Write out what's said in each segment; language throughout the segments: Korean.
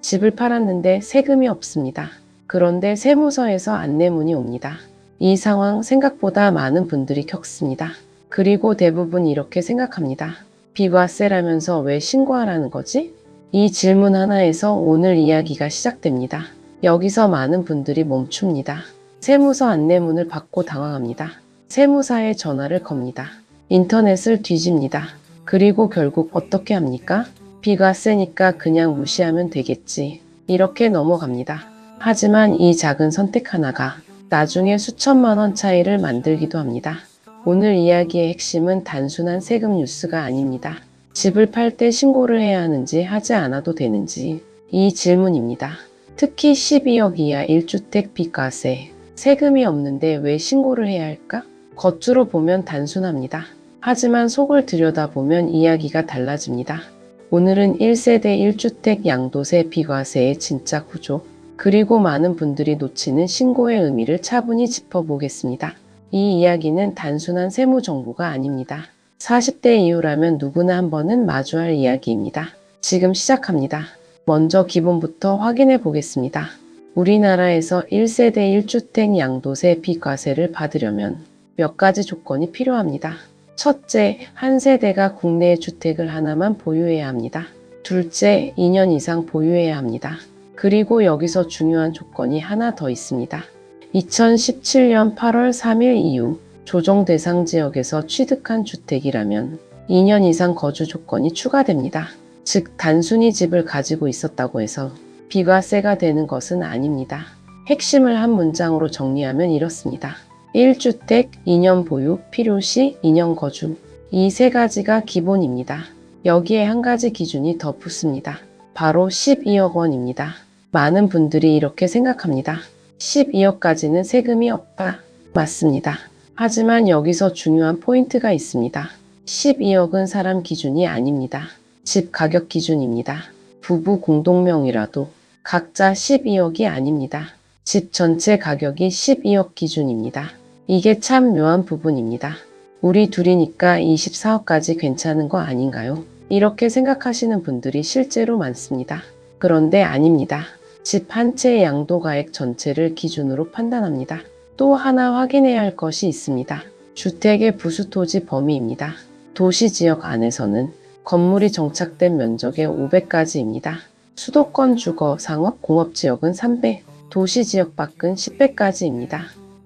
집을 팔았는데 세금이 없습니다. 그런데 세무서에서 안내문이 옵니다. 이 상황 생각보다 많은 분들이 겪습니다. 그리고 대부분 이렇게 생각합니다. 비과세라면서 왜 신고하라는 거지? 이 질문 하나에서 오늘 이야기가 시작됩니다. 여기서 많은 분들이 멈춥니다. 세무서 안내문을 받고 당황합니다. 세무사에 전화를 겁니다. 인터넷을 뒤집니다. 그리고 결국 어떻게 합니까? 비과세니까 그냥 무시하면 되겠지. 이렇게 넘어갑니다. 하지만 이 작은 선택 하나가 나중에 수천만 원 차이를 만들기도 합니다. 오늘 이야기의 핵심은 단순한 세금 뉴스가 아닙니다. 집을 팔 때 신고를 해야 하는지 하지 않아도 되는지 이 질문입니다. 특히 12억 이하 1주택 비과세. 세금이 없는데 왜 신고를 해야 할까? 겉으로 보면 단순합니다. 하지만 속을 들여다보면 이야기가 달라집니다. 오늘은 1세대 1주택 양도세 비과세의 진짜 구조, 그리고 많은 분들이 놓치는 신고의 의미를 차분히 짚어보겠습니다. 이 이야기는 단순한 세무 정보가 아닙니다. 40대 이후라면 누구나 한 번은 마주할 이야기입니다. 지금 시작합니다. 먼저 기본부터 확인해 보겠습니다. 우리나라에서 1세대 1주택 양도세 비과세를 받으려면 몇 가지 조건이 필요합니다. 첫째, 한 세대가 국내에 주택을 하나만 보유해야 합니다. 둘째, 2년 이상 보유해야 합니다. 그리고 여기서 중요한 조건이 하나 더 있습니다. 2017년 8월 3일 이후 조정 대상 지역에서 취득한 주택이라면 2년 이상 거주 조건이 추가됩니다. 즉, 단순히 집을 가지고 있었다고 해서 비과세가 되는 것은 아닙니다. 핵심을 한 문장으로 정리하면 이렇습니다. 1주택, 2년 보유, 필요시 2년 거주. 이 세 가지가 기본입니다. 여기에 한 가지 기준이 더 붙습니다. 바로 12억 원입니다. 많은 분들이 이렇게 생각합니다. 12억까지는 세금이 없다. 맞습니다. 하지만 여기서 중요한 포인트가 있습니다. 12억은 사람 기준이 아닙니다. 집 가격 기준입니다. 부부 공동명의라도 각자 12억이 아닙니다. 집 전체 가격이 12억 기준입니다. 이게 참 묘한 부분입니다. 우리 둘이니까 24억까지 괜찮은 거 아닌가요? 이렇게 생각하시는 분들이 실제로 많습니다. 그런데 아닙니다. 집 한 채의 양도가액 전체를 기준으로 판단합니다. 또 하나 확인해야 할 것이 있습니다. 주택의 부수토지 범위입니다. 도시지역 안에서는 건물이 정착된 면적의 500가지입니다. 수도권 주거, 상업, 공업지역은 3배, 도시지역 밖은 10배까지입니다.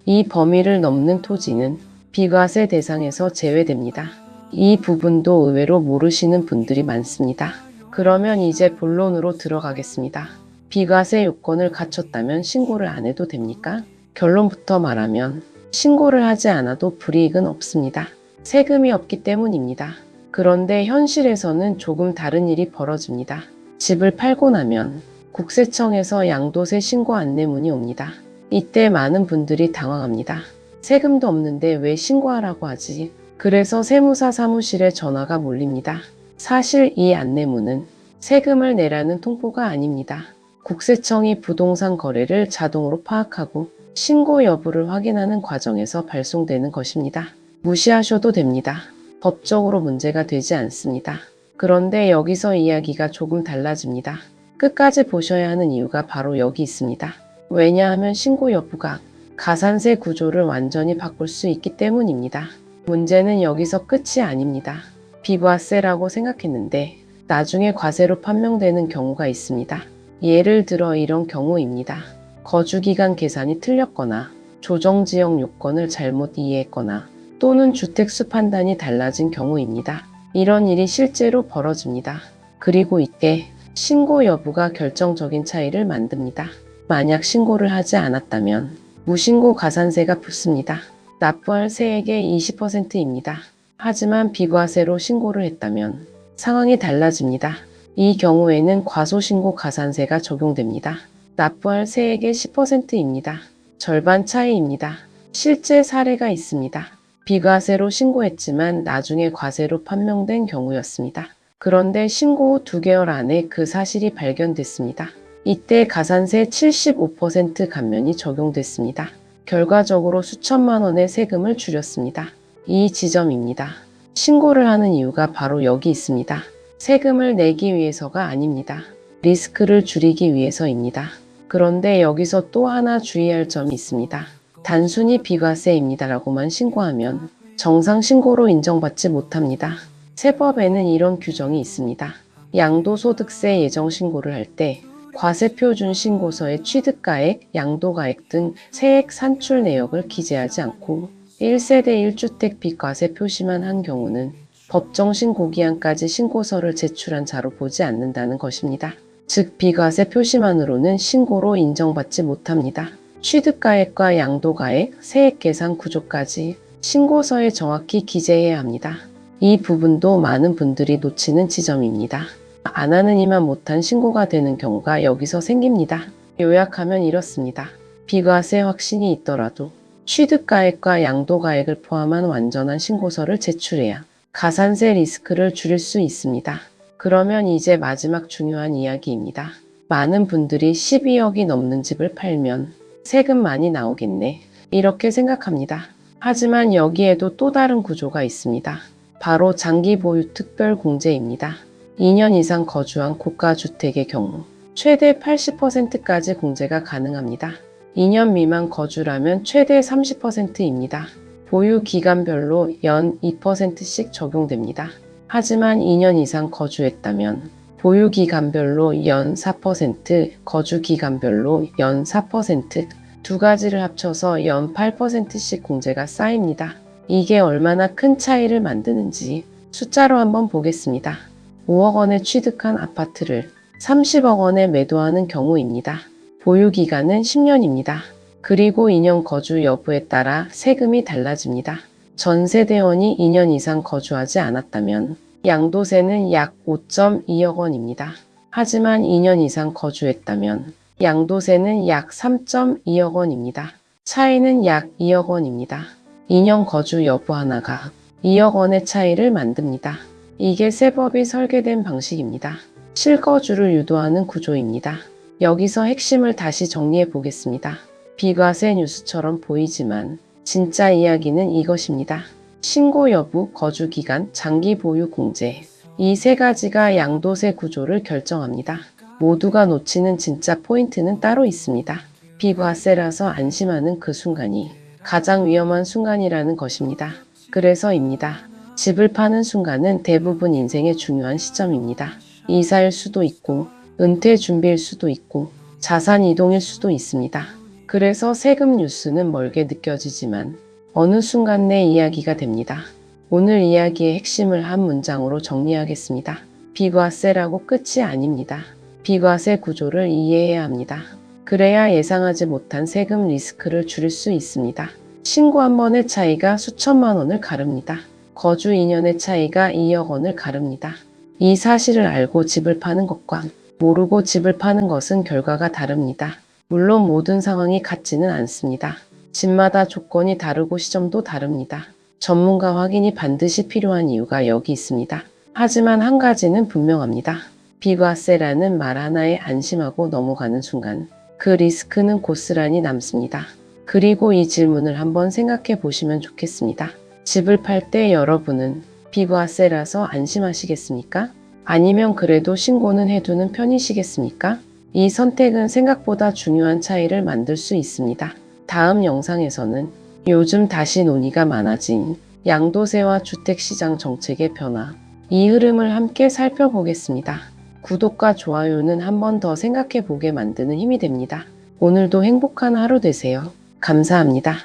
이 범위를 넘는 토지는 비과세 대상에서 제외됩니다. 이 부분도 의외로 모르시는 분들이 많습니다. 그러면 이제 본론으로 들어가겠습니다. 비과세 요건을 갖췄다면 신고를 안 해도 됩니까? 결론부터 말하면 신고를 하지 않아도 불이익은 없습니다. 세금이 없기 때문입니다. 그런데 현실에서는 조금 다른 일이 벌어집니다. 집을 팔고 나면 국세청에서 양도세 신고 안내문이 옵니다. 이때 많은 분들이 당황합니다. 세금도 없는데 왜 신고하라고 하지? 그래서 세무사 사무실에 전화가 몰립니다. 사실 이 안내문은 세금을 내라는 통보가 아닙니다. 국세청이 부동산 거래를 자동으로 파악하고 신고 여부를 확인하는 과정에서 발송되는 것입니다. 무시하셔도 됩니다. 법적으로 문제가 되지 않습니다. 그런데 여기서 이야기가 조금 달라집니다. 끝까지 보셔야 하는 이유가 바로 여기 있습니다. 왜냐하면 신고 여부가 가산세 구조를 완전히 바꿀 수 있기 때문입니다. 문제는 여기서 끝이 아닙니다. 비과세라고 생각했는데 나중에 과세로 판명되는 경우가 있습니다. 예를 들어 이런 경우입니다. 거주기간 계산이 틀렸거나 조정지역 요건을 잘못 이해했거나 또는 주택수 판단이 달라진 경우입니다. 이런 일이 실제로 벌어집니다. 그리고 이때 신고 여부가 결정적인 차이를 만듭니다. 만약 신고를 하지 않았다면 무신고 가산세가 붙습니다. 납부할 세액의 20%입니다. 하지만 비과세로 신고를 했다면 상황이 달라집니다. 이 경우에는 과소신고 가산세가 적용됩니다. 납부할 세액의 10%입니다. 절반 차이입니다. 실제 사례가 있습니다. 비과세로 신고했지만 나중에 과세로 판명된 경우였습니다. 그런데 신고 후 2개월 안에 그 사실이 발견됐습니다. 이때 가산세 75% 감면이 적용됐습니다. 결과적으로 수천만 원의 세금을 줄였습니다. 이 지점입니다. 신고를 하는 이유가 바로 여기 있습니다. 세금을 내기 위해서가 아닙니다. 리스크를 줄이기 위해서입니다. 그런데 여기서 또 하나 주의할 점이 있습니다. 단순히 비과세입니다라고만 신고하면 정상 신고로 인정받지 못합니다. 세법에는 이런 규정이 있습니다. 양도소득세 예정 신고를 할 때 과세표준 신고서에 취득가액, 양도가액 등 세액 산출 내역을 기재하지 않고 1세대 1주택 비과세 표시만 한 경우는 법정 신고기한까지 신고서를 제출한 자로 보지 않는다는 것입니다. 즉 비과세 표시만으로는 신고로 인정받지 못합니다. 취득가액과 양도가액, 세액 계산 구조까지 신고서에 정확히 기재해야 합니다. 이 부분도 많은 분들이 놓치는 지점입니다. 안 하는 이만 못한 신고가 되는 경우가 여기서 생깁니다. 요약하면 이렇습니다. 비과세 확신이 있더라도 취득가액과 양도가액을 포함한 완전한 신고서를 제출해야 가산세 리스크를 줄일 수 있습니다. 그러면 이제 마지막 중요한 이야기입니다. 많은 분들이 12억이 넘는 집을 팔면 세금 많이 나오겠네. 이렇게 생각합니다. 하지만 여기에도 또 다른 구조가 있습니다. 바로 장기 보유 특별 공제입니다. 2년 이상 거주한 고가주택의 경우 최대 80%까지 공제가 가능합니다. 2년 미만 거주라면 최대 30%입니다. 보유 기간별로 연 2%씩 적용됩니다. 하지만 2년 이상 거주했다면 보유 기간별로 연 4%, 거주 기간별로 연 4%, 두 가지를 합쳐서 연 8%씩 공제가 쌓입니다. 이게 얼마나 큰 차이를 만드는지 숫자로 한번 보겠습니다. 5억 원에 취득한 아파트를 30억 원에 매도하는 경우입니다. 보유 기간은 10년입니다. 그리고 2년 거주 여부에 따라 세금이 달라집니다. 전세대원이 2년 이상 거주하지 않았다면 양도세는 약 5.2억 원입니다. 하지만 2년 이상 거주했다면 양도세는 약 3.2억 원입니다. 차이는 약 2억 원입니다. 2년 거주 여부 하나가 2억 원의 차이를 만듭니다. 이게 세법이 설계된 방식입니다. 실거주를 유도하는 구조입니다. 여기서 핵심을 다시 정리해 보겠습니다. 비과세 뉴스처럼 보이지만 진짜 이야기는 이것입니다. 신고 여부, 거주 기간, 장기 보유 공제. 이 세 가지가 양도세 구조를 결정합니다. 모두가 놓치는 진짜 포인트는 따로 있습니다. 비과세라서 안심하는 그 순간이 가장 위험한 순간이라는 것입니다. 그래서입니다. 집을 파는 순간은 대부분 인생의 중요한 시점입니다. 이사일 수도 있고 은퇴 준비일 수도 있고 자산 이동일 수도 있습니다. 그래서 세금 뉴스는 멀게 느껴지지만 어느 순간 내 이야기가 됩니다. 오늘 이야기의 핵심을 한 문장으로 정리하겠습니다. 비과세라고 끝이 아닙니다. 비과세 구조를 이해해야 합니다. 그래야 예상하지 못한 세금 리스크를 줄일 수 있습니다. 신고 한 번의 차이가 수천만 원을 가릅니다. 거주 2년의 차이가 2억 원을 가릅니다. 이 사실을 알고 집을 파는 것과 모르고 집을 파는 것은 결과가 다릅니다. 물론 모든 상황이 같지는 않습니다. 집마다 조건이 다르고 시점도 다릅니다. 전문가 확인이 반드시 필요한 이유가 여기 있습니다. 하지만 한 가지는 분명합니다. 비과세라는 말 하나에 안심하고 넘어가는 순간 그 리스크는 고스란히 남습니다. 그리고 이 질문을 한번 생각해 보시면 좋겠습니다. 집을 팔 때 여러분은 비과세라서 안심하시겠습니까? 아니면 그래도 신고는 해두는 편이시겠습니까? 이 선택은 생각보다 중요한 차이를 만들 수 있습니다. 다음 영상에서는 요즘 다시 논의가 많아진 양도세와 주택시장 정책의 변화, 이 흐름을 함께 살펴보겠습니다. 구독과 좋아요는 한 번 더 생각해 보게 만드는 힘이 됩니다. 오늘도 행복한 하루 되세요. 감사합니다.